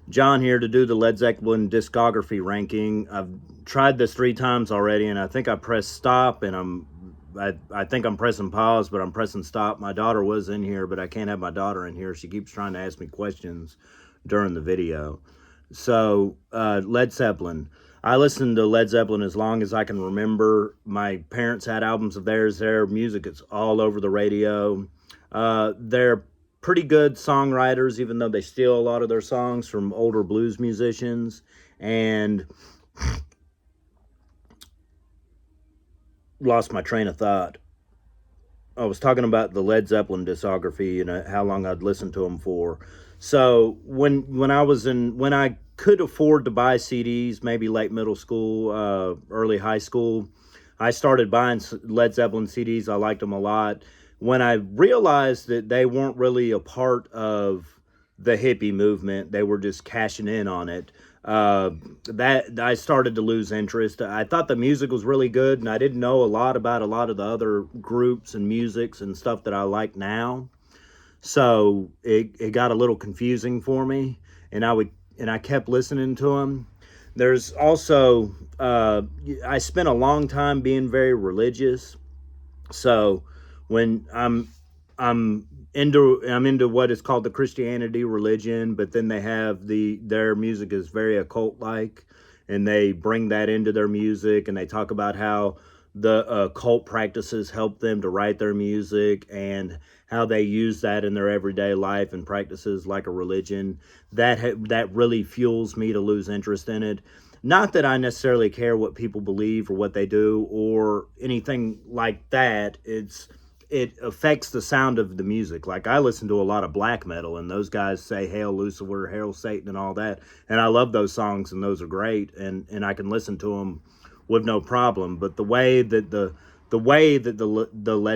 John here to do the Led Zeppelin discography ranking. I've tried this 3 times already, and I think I pressed stop, and I think I'm pressing pause, but I'm pressing stop. My daughter was in here, but I can't have my daughter in here. She keeps trying to ask me questions during the video. So, Led Zeppelin. I listened to Led Zeppelin as long as I can remember. My parents had albums of theirs. Their music is all over the radio. They're pretty good songwriters, even though they steal a lot of their songs from older blues musicians. And lost my train of thought. I was talking about the Led Zeppelin discography and how long I'd listened to them for. So when I could afford to buy CDs, maybe late middle school, early high school, I started buying Led Zeppelin CDs. I liked them a lot. When I realized that they weren't really a part of the hippie movement, they were just cashing in on it. That I started to lose interest. I thought the music was really good, and I didn't know a lot about a lot of the other groups and musics and stuff that I like now. So it got a little confusing for me, and I kept listening to them. There's also I spent a long time being very religious, so when I'm into what is called the Christianity religion, but then they have their music is very occult like, and they bring that into their music, and they talk about how the occult practices help them to write their music and how they use that in their everyday life and practices like a religion. That really fuels me to lose interest in it. Not that I necessarily care what people believe or what they do or anything like that. It affects the sound of the music. Like, I listen to a lot of black metal, and those guys say "Hail Lucifer," "Hail Satan," and all that, and I love those songs, and those are great, and I can listen to them with no problem. But the Led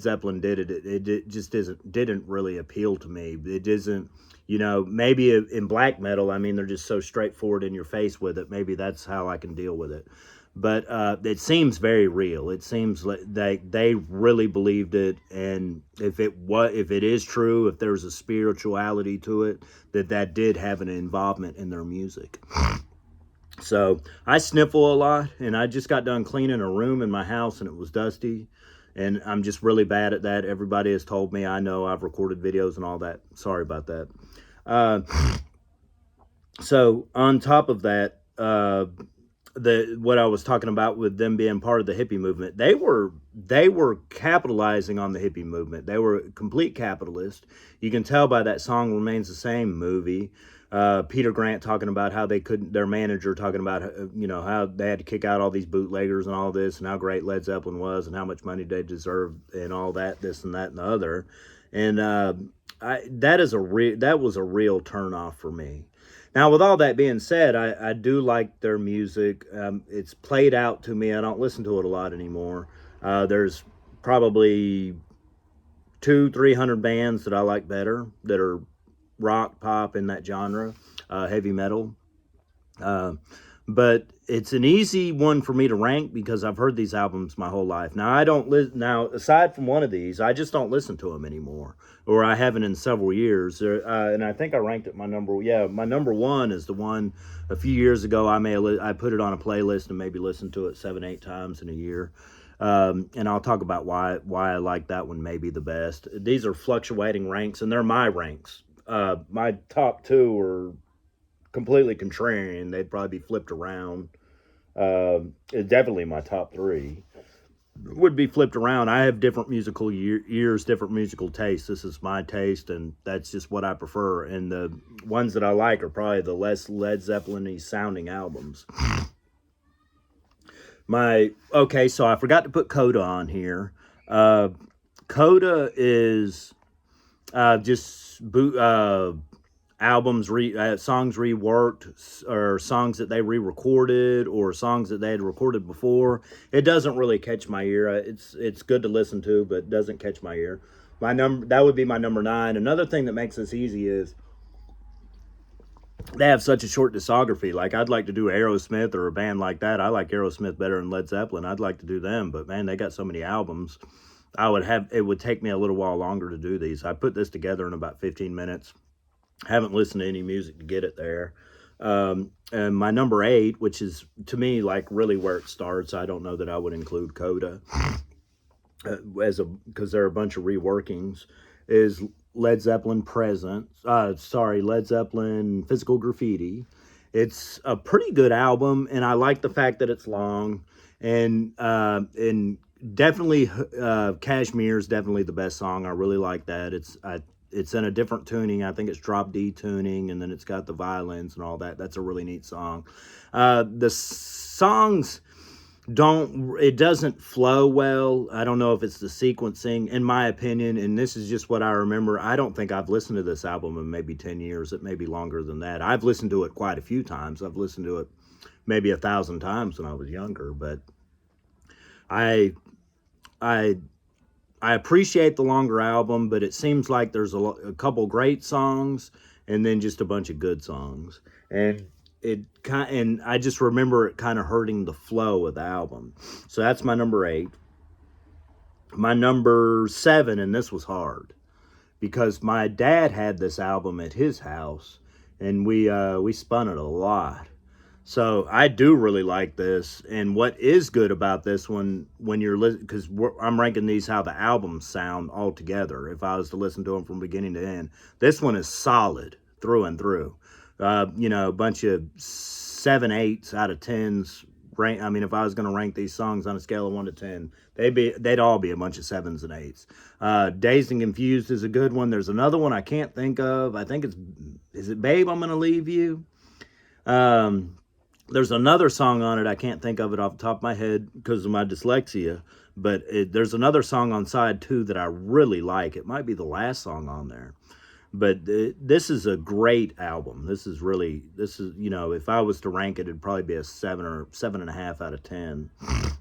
Zeppelin did it, it just didn't really appeal to me. It isn't, maybe in black metal, I mean, they're just so straightforward in your face with it. Maybe that's how I can deal with it. But it seems very real. It seems like they really believed it, and if it is true, if there's a spirituality to it, that did have an involvement in their music. So I sniffle a lot, and I just got done cleaning a room in my house, and it was dusty, and I'm just really bad at that. Everybody has told me. I know I've recorded videos and all that. Sorry about that. Uh, so on top of that, what I was talking about with them being part of the hippie movement, they were capitalizing on the hippie movement. They were complete capitalists. You can tell by that song "Remains the Same" movie. Peter Grant talking about how they couldn't, their manager talking about how they had to kick out all these bootleggers and all this, and how great Led Zeppelin was, and how much money they deserved, and all that, this and that and the other. And that was a real turnoff for me. Now, with all that being said, I do like their music. It's played out to me. I don't listen to it a lot anymore. There's probably 300 bands that I like better, that are rock, pop, in that genre, heavy metal. Uh, but it's an easy one for me to rank because I've heard these albums my whole life. Now, I don't listen. Now, aside from one of these, I just don't listen to them anymore, or I haven't in several years. And I think I ranked it my number. Yeah, my number one is the one a few years ago. I put it on a playlist and maybe listened to it 7, 8 times in a year. And I'll talk about why I like that one maybe the best. These are fluctuating ranks, and they're my ranks. My top two are completely contrarian. They'd probably be flipped around. Definitely my top three would be flipped around. I have different musical ears, different musical tastes. This is my taste, and that's just what I prefer. And the ones that I like are probably the less Led Zeppelin-y sounding albums. So I forgot to put Coda on here. Coda is just albums songs reworked, or songs that they re-recorded, or songs that they had recorded before. It doesn't really catch my ear. It's good to listen to, but it doesn't catch my ear. That would be my number 9. Another thing that makes this easy is they have such a short discography. Like, I'd like to do Aerosmith or a band like that. I like Aerosmith better than Led Zeppelin. I'd like to do them, but man, they got so many albums. It would take me a little while longer to do these. I put this together in about 15 minutes. Haven't listened to any music to get it there. And my number 8, which is to me like really where it starts, I don't know that I would include Coda as a because there are a bunch of reworkings, is Led Zeppelin Present. Led Zeppelin Physical Graffiti. It's a pretty good album, and I like the fact that it's long, and definitely Kashmir is definitely the best song. I really like that. It's in a different tuning. I think it's drop D tuning, and then it's got the violins and all that. That's a really neat song. The songs don't it doesn't flow well. I don't know if it's the sequencing, in my opinion, and this is just what I remember. I don't think I've listened to this album in maybe 10 years. It may be longer than that. I've listened to it quite a few times. I've listened to it maybe 1,000 times when I was younger, but I I I appreciate the longer album, but it seems like there's a couple great songs and then just a bunch of good songs. And and I just remember it kind of hurting the flow of the album. So that's my number 8. My number 7, and this was hard because my dad had this album at his house, and we spun it a lot. So I do really like this, and what is good about this one when you're listening, because I'm ranking these how the albums sound all together. If I was to listen to them from beginning to end, this one is solid through and through. A bunch of 7/8 out of 10s. I mean, if I was going to rank these songs on a scale of 1 to 10, they'd all be a bunch of 7s and 8s. Dazed and Confused is a good one. There's another one I can't think of. I think is it Babe, I'm Gonna Leave You? There's another song on it. I can't think of it off the top of my head because of my dyslexia. But there's another song on side 2 that I really like. It might be the last song on there. But this is a great album. This is, if I was to rank it, it'd probably be a 7 or 7.5 out of 10.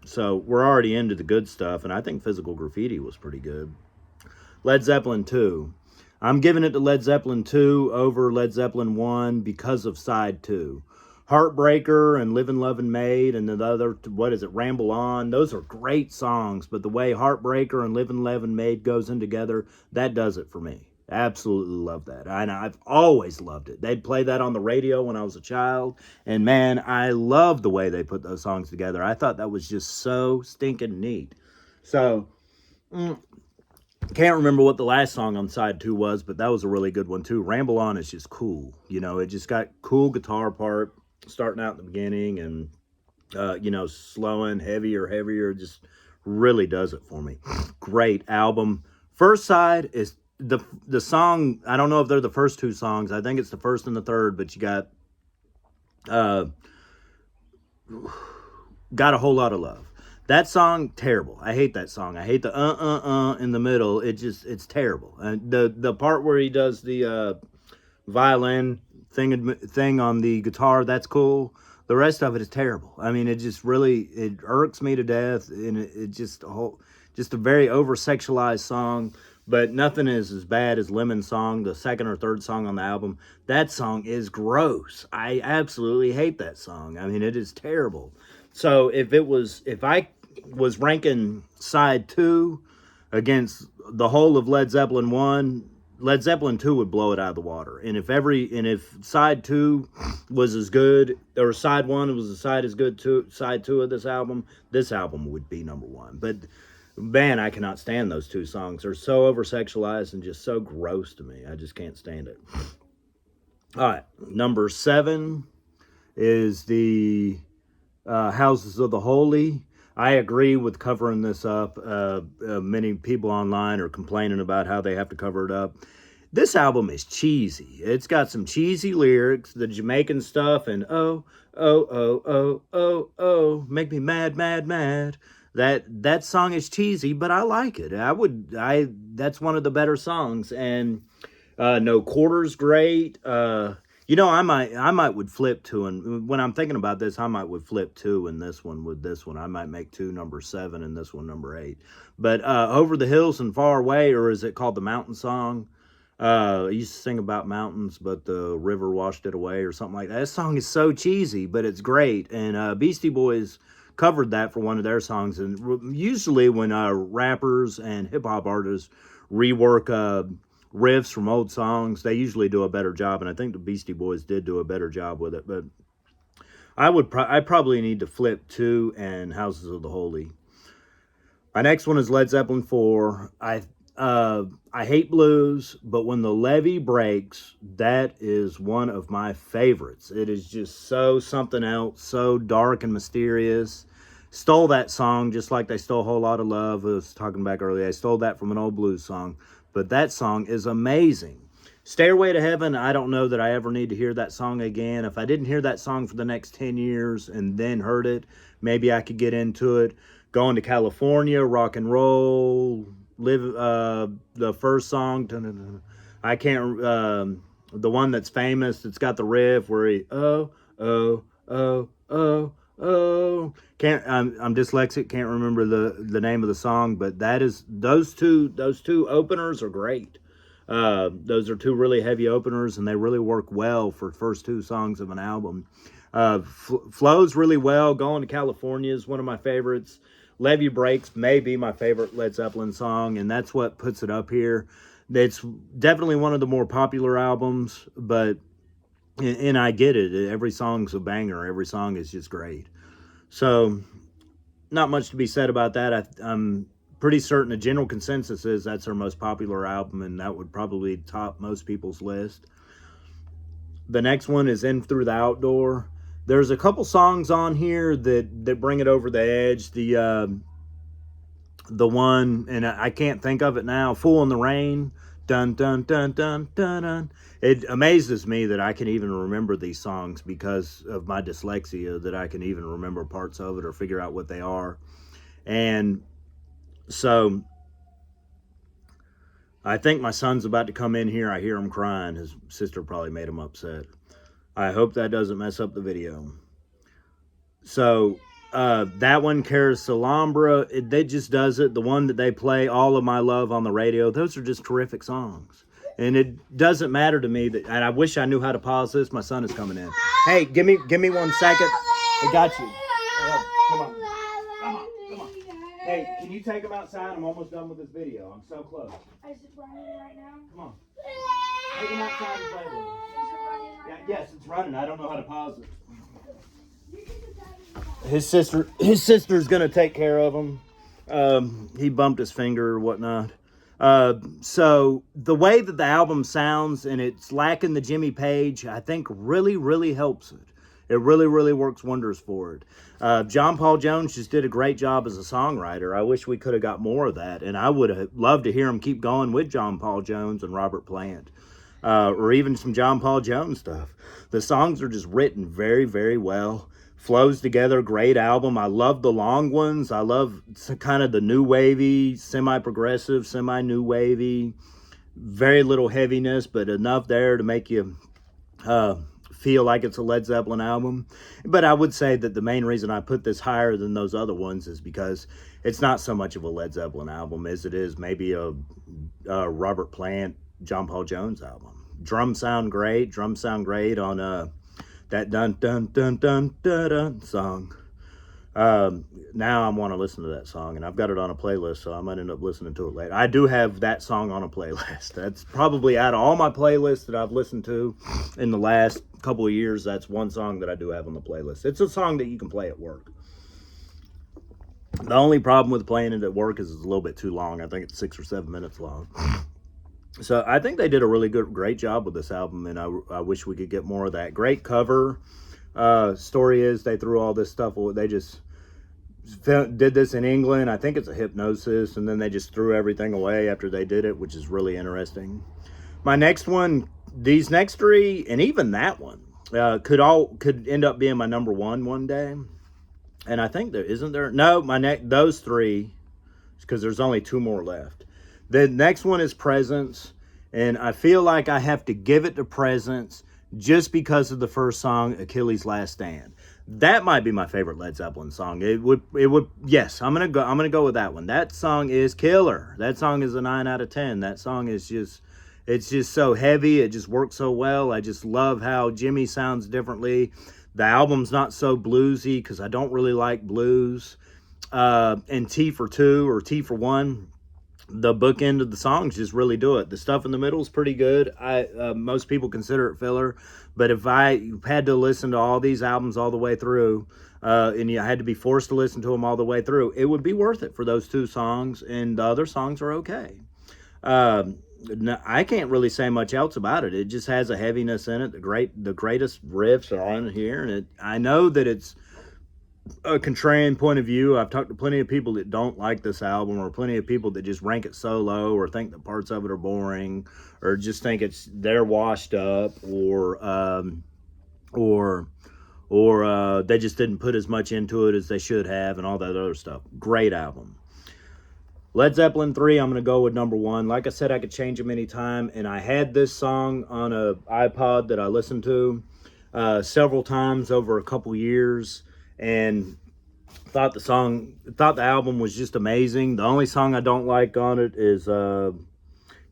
So we're already into the good stuff. And I think Physical Graffiti was pretty good. Led Zeppelin 2. I'm giving it to Led Zeppelin 2 over Led Zeppelin 1 because of side 2. Heartbreaker and Livin' Lovin' Maid and the other, Ramble On. Those are great songs, but the way Heartbreaker and Livin' Lovin' Maid goes in together, that does it for me. Absolutely love that. I've always loved it. They'd play that on the radio when I was a child, and man, I love the way they put those songs together. I thought that was just so stinking neat. So, can't remember what the last song on side 2 was, but that was a really good one too. Ramble On is just cool. It just got cool guitar part starting out in the beginning and, slowing, heavier, just really does it for me. Great album. First side is the song, I don't know if they're the first 2 songs. I think it's the first and the third, but you got a Whole Lot of Love. That song, terrible. I hate that song. I hate the in the middle. It's terrible. And the part where he does the violin thing on the guitar, that's cool. The rest of it is terrible. I mean, it irks me to death, and it just a very over sexualized song. But nothing is as bad as Lemon Song, the second or third song on the album. That song is gross. I absolutely hate that song. I mean, it is terrible. So if I was ranking side 2 against the whole of Led Zeppelin 1, Led Zeppelin 2 would blow it out of the water. And if side 2 was as good, or side 1 was as good to side 2 of this album would be number 1. But man, I cannot stand those 2 songs. They're so over sexualized and just so gross to me. I just can't stand it. All right, number 7 is the Houses of the Holy. I agree with covering this up. Many people online are complaining about how they have to cover it up. This album is cheesy. It's got some cheesy lyrics, the Jamaican stuff, and oh, make me mad, mad, mad. That song is cheesy, but I like it. That's one of the better songs. And No Quarter's great. I might would flip 2, and when I'm thinking about this, I might would flip 2 in this one with this one. I might make 2 number 7 and this one number 8. But Over the Hills and Far Away, or is it called the Mountain Song? I used to sing about mountains, but the river washed it away, or something like that. That song is so cheesy, but it's great. And Beastie Boys covered that for one of their songs. And usually when rappers and hip hop artists rework riffs from old songs. They usually do a better job, and I think the Beastie Boys did do a better job with it. But I probably need to flip 2 and Houses of the Holy. My next one is Led Zeppelin 4. I hate blues, but when the levee breaks, that is one of my favorites. It is just so something else, so dark and mysterious. Stole that song just like they stole a Whole Lot of Love. I was talking back earlier. I stole that from an old blues song, but that song is amazing. Stairway to Heaven, I don't know that I ever need to hear that song again. If I didn't hear that song for the next 10 years and then heard it, maybe I could get into it. Going to California, Rock and Roll, Live, the first song, I can't, the one that's famous, it's got the riff where he, oh, oh, oh, oh, oh, I'm dyslexic, can't remember the name of the song, but that is, those two openers are great. Those are 2 really heavy openers, and they really work well for first 2 songs of an album. Flows really well. Going to California is one of my favorites. Levee Breaks may be my favorite Led Zeppelin song, and that's what puts it up here. It's definitely one of the more popular albums, but, and I get it. Every song's a banger. Every song is just great. So, not much to be said about that. I'm pretty certain the general consensus is that's their most popular album, and that would probably top most people's list. The next one is In Through the Outdoor. There's a couple songs on here that bring it over the edge. The one, and I can't think of it now, Fool in the Rain. Dun, dun, dun, dun, dun, dun. It amazes me that I can even remember these songs because of my dyslexia, that I can even remember parts of it or figure out what they are. And so I think my son's about to come in here. I hear him crying. His sister probably made him upset. I hope that doesn't mess up the video. So, that one, Caras Alhambra, they just does it. The one that they play, All of My Love on the radio, those are just terrific songs. And it doesn't matter to me that, and I wish I knew how to pause this. My son is coming in. Hey, give me 1 second. I got you. Come on. Hey, can you take him outside? I'm almost done with this video. I'm so close. Is it running right now? Come on. Take him outside and play with him. Yes, it's running. I don't know how to pause it. His sister's gonna take care of him. He bumped his finger or whatnot. So the way that the album sounds, and it's lacking the Jimmy Page, I think really helps it. It really works wonders for it. John Paul Jones just did a great job as a songwriter. I wish we could have got more of that, and I would have loved to hear him keep going with John Paul Jones and Robert Plant. Or even some John Paul Jones stuff. The songs are just written very well. Flows together, great album. I love the long ones. I love kind of the new wavy, semi-progressive, semi-new wavy. Very little heaviness, but enough there to make you feel like it's a Led Zeppelin album. But I would say that the main reason I put this higher than those other ones is because it's not so much of a Led Zeppelin album as it is maybe a Robert Plant, John Paul Jones album. Drums sound great on that dun dun dun dun dun dun song. Now I want to listen to that song, and I've got it on a playlist, so I might end up listening to it later. I do have that song on a playlist. That's probably out of all my playlists that I've listened to in the last couple of years, that's one song that I do have on the playlist. It's a song that you can play at work. The only problem with playing it at work is it's a little bit too long. I think it's 6 or 7 minutes long. So I think they did a really great job with this album, and I wish we could get more of that. Great cover. Story is they threw all this stuff away. They just did this in England. I think it's a Hypnosis, and then they just threw everything away after they did it, which is really interesting. My next one, these next 3, and even that one, could end up being my number 1 one day. And I think there isn't there. No, those 3, because there's only 2 more left. The next one is Presence, and I feel like I have to give it to Presence just because of the first song, Achilles' Last Stand. That might be my favorite Led Zeppelin song. It would. Yes, I'm gonna go with that one. That song is killer. That song is a 9 out of 10. That song is it's just so heavy. It just works so well. I just love how Jimmy sounds differently. The album's not so bluesy because I don't really like blues. And T for 2 or T for 1. the bookend of the songs just really do it. The stuff in the middle is pretty good. Most people consider it filler, but if I had to listen to all these albums all the way through, and you had to be forced to listen to them all the way through, it would be worth it for those 2 songs, and the other songs are okay. No, I can't really say much else about it. It just has a heaviness in it. The greatest riffs are on here, and I know that it's a contrarian point of view. I've talked to plenty of people that don't like this album, or plenty of people that just rank it so low, or think that parts of it are boring, or just think they're washed up, or they just didn't put as much into it as they should have, and all that other stuff. Great album. Led Zeppelin 3, I'm going to go with number 1. Like I said, I could change them anytime, and I had this song on a iPod that I listened to several times over a couple years, and thought the album was just amazing. The only song I don't like on it is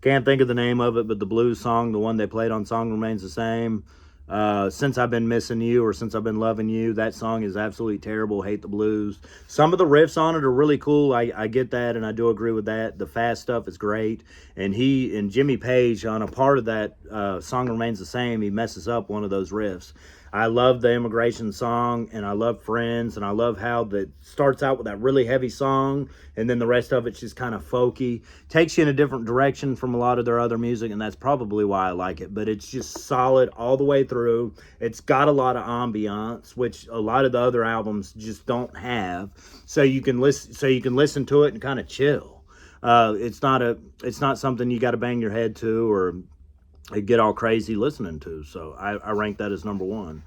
can't think of the name of it, but the blues song, the one they played on Song Remains the Same. Since I've Been Missing You, or Since I've Been Loving You, that song is absolutely terrible. Hate the blues. Some of the riffs on it are really cool. I get that, and I do agree with that. The fast stuff is great, and he and Jimmy Page, on a part of that Song Remains the Same, he messes up one of those riffs. I love the immigration song, and I love Friends, and I love how that starts out with that really heavy song, and then the rest of it's just kind of folky. Takes you in a different direction from a lot of their other music, and that's probably why I like it. But it's just solid all the way through. It's got a lot of ambiance, which a lot of the other albums just don't have. So you can listen to it and kind of chill. It's not something you got to bang your head to, or get all crazy listening to. So I rank that as number 1.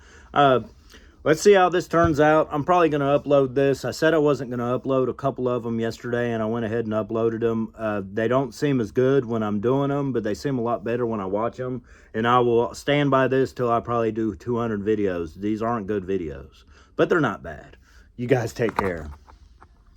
Let's see how this turns out. I'm probably going to upload this. I said I wasn't going to upload a couple of them yesterday, and I went ahead and uploaded them. They don't seem as good when I'm doing them, but they seem a lot better when I watch them. And I will stand by this till I probably do 200 videos. These aren't good videos, but they're not bad. You guys take care.